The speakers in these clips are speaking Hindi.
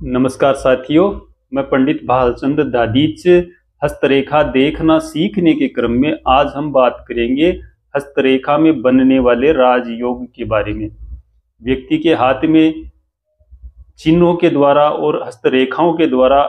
नमस्कार साथियों, मैं पंडित भालचंद दादीच हस्तरेखा देखना सीखने के क्रम में आज हम बात करेंगे हस्तरेखा में बनने वाले राजयोग के बारे में। व्यक्ति के हाथ में चिन्हों के द्वारा और हस्तरेखाओं के द्वारा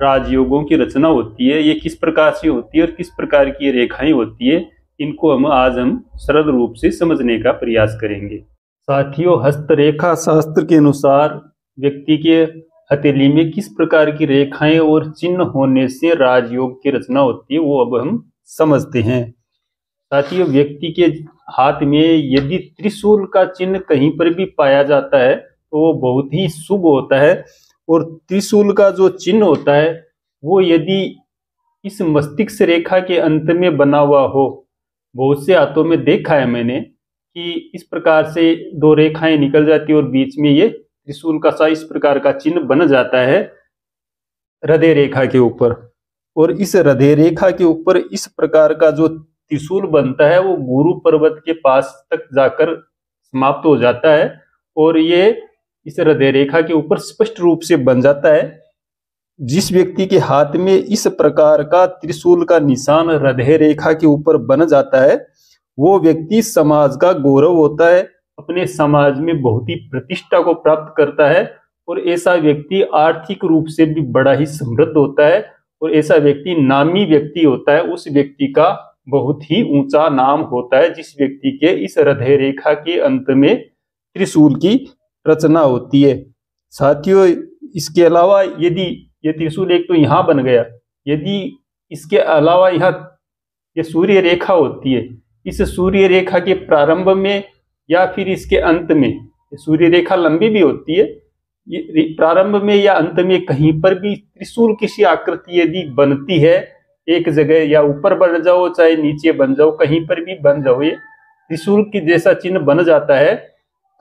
राजयोगों की रचना होती है। ये किस प्रकार से होती है और किस प्रकार की रेखाएं होती है, इनको हम सरल रूप से समझने का प्रयास करेंगे। साथियों, हस्तरेखा शास्त्र के अनुसार व्यक्ति के हथेली में किस प्रकार की रेखाएं और चिन्ह होने से राजयोग की रचना होती है, वो अब हम समझते हैं। साथियों, व्यक्ति के हाथ में यदि त्रिशूल का चिन्ह कहीं पर भी पाया जाता है तो वो बहुत ही शुभ होता है। और त्रिशूल का जो चिन्ह होता है वो यदि इस मस्तिष्क रेखा के अंत में बना हुआ हो, बहुत से हाथों में देखा है मैंने कि इस प्रकार से दो रेखाएं निकल जाती है और बीच में ये त्रिशूल का सा इस प्रकार का चिन्ह बन जाता है हृदय रेखा के ऊपर। और इस हृदय रेखा के ऊपर इस प्रकार का जो त्रिशूल बनता है वो गुरु पर्वत के पास तक जाकर समाप्त हो जाता है और ये इस हृदय रेखा के ऊपर स्पष्ट रूप से बन जाता है। जिस व्यक्ति के हाथ में इस प्रकार का त्रिशूल का निशान हृदय रेखा के ऊपर बन जाता है वो व्यक्ति समाज का गौरव होता है, अपने समाज में बहुत ही प्रतिष्ठा को प्राप्त करता है और ऐसा व्यक्ति आर्थिक रूप से भी बड़ा ही समृद्ध होता है और ऐसा व्यक्ति नामी व्यक्ति होता है। उस व्यक्ति का बहुत ही ऊंचा नाम होता है जिस व्यक्ति के इस हृदय रेखा के अंत में त्रिशूल की रचना होती है। साथियों, इसके अलावा यदि ये त्रिशूल एक तो यहाँ बन गया, यदि इसके अलावा यहाँ ये सूर्य रेखा होती है, इस सूर्य रेखा के प्रारंभ में या फिर इसके अंत में, सूर्य रेखा लंबी भी होती है, ये प्रारंभ में या अंत में कहीं पर भी त्रिशूल किसी आकृति यदि बनती है, एक जगह या ऊपर बन जाओ चाहे नीचे बन जाओ, कहीं पर भी बन जाओ, ये त्रिशूल की जैसा चिन्ह बन जाता है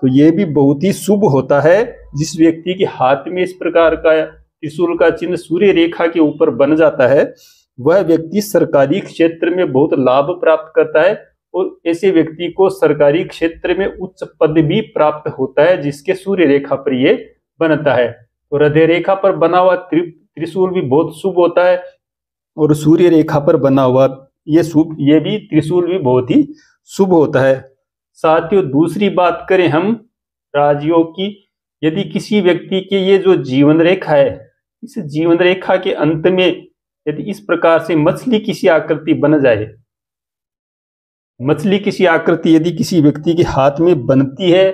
तो ये भी बहुत ही शुभ होता है। जिस व्यक्ति के हाथ में इस प्रकार का त्रिशूल का चिन्ह सूर्य रेखा के ऊपर बन जाता है वह व्यक्ति सरकारी क्षेत्र में बहुत लाभ प्राप्त करता है और ऐसे व्यक्ति को सरकारी क्षेत्र में उच्च पद भी प्राप्त होता है जिसके सूर्य रेखा पर ये बनता है। तो हृदय रेखा पर बना हुआ त्रिशूल भी बहुत शुभ होता है और सूर्य रेखा पर बना हुआ ये भी त्रिशूल भी बहुत ही शुभ होता है। साथियों, दूसरी बात करें हम राजयोग की, यदि किसी व्यक्ति के ये जो जीवन रेखा है, इस जीवन रेखा के अंत में यदि इस प्रकार से मछली किसी आकृति बन जाए, मछली किसी आकृति यदि किसी व्यक्ति के हाथ में बनती है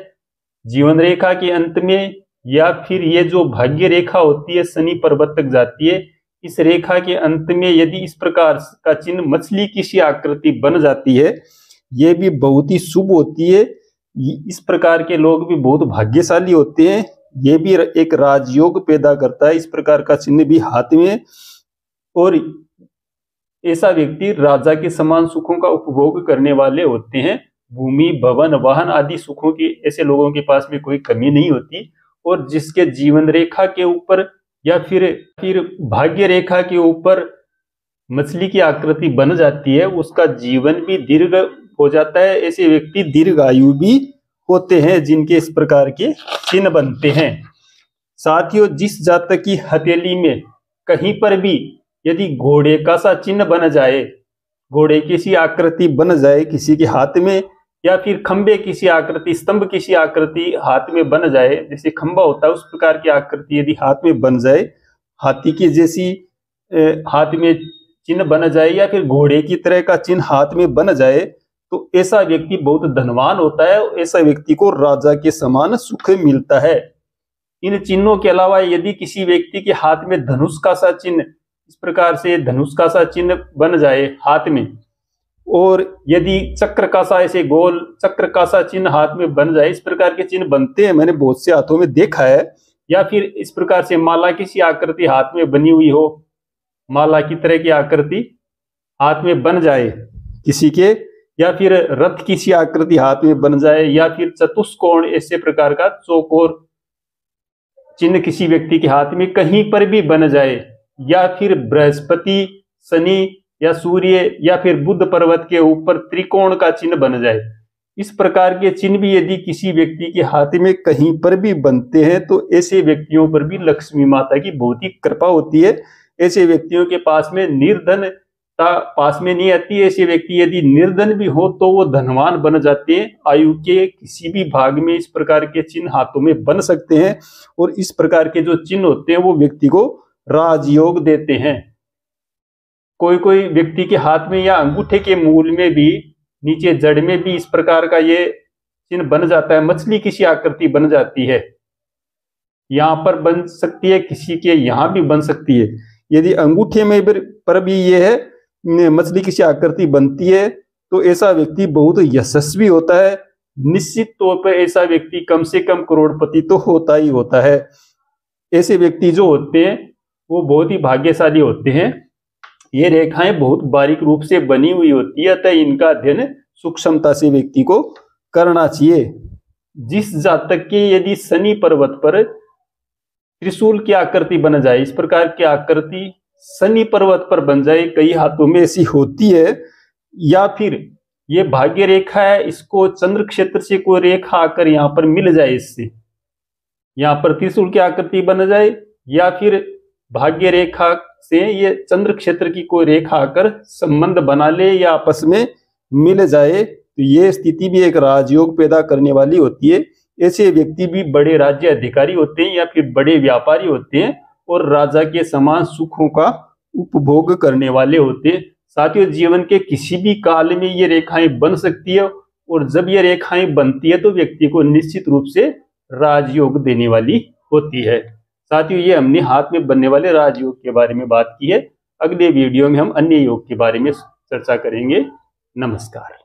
जीवन रेखा के अंत में, या फिर ये जो भाग्य रेखा होती है शनि पर्वत तक जाती है, इस रेखा के अंत में यदि इस प्रकार का चिन्ह मछली किसी आकृति बन जाती है, ये भी बहुत ही शुभ होती है। इस प्रकार के लोग भी बहुत भाग्यशाली होते हैं। ये भी एक राजयोग पैदा करता है इस प्रकार का चिन्ह भी हाथ में, और ऐसा व्यक्ति राजा के समान सुखों का उपभोग करने वाले होते हैं। भूमि, भवन, वाहन आदि सुखों की ऐसे लोगों के पास में कोई कमी नहीं होती। और जिसके जीवन रेखा के ऊपर या फिर भाग्य रेखा के ऊपर मछली की आकृति बन जाती है उसका जीवन भी दीर्घ हो जाता है। ऐसे व्यक्ति दीर्घायु भी होते हैं जिनके इस प्रकार के चिन्ह बनते हैं। साथियों, जिस जातक की हथेली में कहीं पर भी यदि घोड़े का सा चिन्ह बन जाए, घोड़े की सी आकृति बन जाए किसी के हाथ में, या फिर खंबे किसी आकृति, स्तंभ किसी आकृति हाथ में बन जाए, जैसे खंबा होता है उस प्रकार की आकृति यदि हाथ में बन जाए, हाथी की जैसी हाथ में चिन्ह बन जाए, या फिर घोड़े की तरह का चिन्ह हाथ में बन जाए, तो ऐसा व्यक्ति बहुत धनवान होता है। ऐसा व्यक्ति को राजा के समान सुख मिलता है। इन चिन्हों के अलावा यदि किसी व्यक्ति के हाथ में धनुष का सा चिन्ह, इस प्रकार से धनुष का सा चिन्ह बन जाए हाथ में, और यदि चक्र का सा ऐसे गोल चक्र का सा चिन्ह हाथ में बन जाए, इस प्रकार के चिन्ह बनते हैं, मैंने बहुत से हाथों में देखा है। या फिर इस प्रकार से माला किसी आकृति हाथ में बनी हुई हो, माला की तरह की आकृति हाथ में बन जाए किसी के, या फिर रथ किसी आकृति हाथ में बन जाए, या फिर चतुष्कोण ऐसे प्रकार का चौकोर चिन्ह किसी व्यक्ति के हाथ में कहीं पर भी बन जाए, या फिर बृहस्पति, शनि या सूर्य या फिर बुध पर्वत के ऊपर त्रिकोण का चिन्ह बन जाए, इस प्रकार के चिन्ह भी यदि किसी व्यक्ति के हाथ में कहीं पर भी बनते हैं तो ऐसे व्यक्तियों पर भी लक्ष्मी माता की बहुत ही कृपा होती है। ऐसे व्यक्तियों के पास में निर्धनता पास में नहीं आती। ऐसे व्यक्ति यदि निर्धन भी हो तो वो धनवान बन जाते हैं। आयु के किसी भी भाग में इस प्रकार के चिन्ह हाथों में बन सकते हैं और इस प्रकार के जो चिन्ह होते हैं वो व्यक्ति को राजयोग देते हैं। कोई कोई व्यक्ति के हाथ में या अंगूठे के मूल में भी, नीचे जड़ में भी इस प्रकार का ये चिन्ह बन जाता है। मछली किसी आकृति बन जाती है, यहाँ पर बन सकती है, किसी के यहाँ भी बन सकती है। यदि अंगूठे में पर भी ये है मछली किसी आकृति बनती है तो ऐसा व्यक्ति बहुत यशस्वी होता है। निश्चित तौर पर ऐसा व्यक्ति कम से कम करोड़पति तो होता ही होता है। ऐसे व्यक्ति जो होते हैं वो बहुत ही भाग्यशाली होते हैं। ये रेखाएं बहुत बारीक रूप से बनी हुई होती है, अतः इनका अध्ययन सूक्ष्मता से व्यक्ति को करना चाहिए। जिस जातक के यदि शनि पर्वत पर त्रिशूल की आकृति बन जाए, इस प्रकार की आकृति शनि पर्वत पर बन जाए, कई हाथों में ऐसी होती है, या फिर ये भाग्य रेखा है, इसको चंद्र क्षेत्र से कोई रेखा आकर यहाँ पर मिल जाए, इससे यहाँ पर त्रिशूल की आकृति बन जाए, या फिर भाग्य रेखा से ये चंद्र क्षेत्र की कोई रेखा आकर संबंध बना ले या आपस में मिल जाए, तो ये स्थिति भी एक राजयोग पैदा करने वाली होती है। ऐसे व्यक्ति भी बड़े राज्य अधिकारी होते हैं या फिर बड़े व्यापारी होते हैं और राजा के समान सुखों का उपभोग करने वाले होते हैं। साथियों, जीवन के किसी भी काल में ये रेखाएं बन सकती है और जब ये रेखाएं बनती है तो व्यक्ति को निश्चित रूप से राजयोग देने वाली होती है। साथियों, ये हमने हाथ में बनने वाले राजयोग के बारे में बात की है। अगले वीडियो में हम अन्य योग के बारे में चर्चा करेंगे। नमस्कार।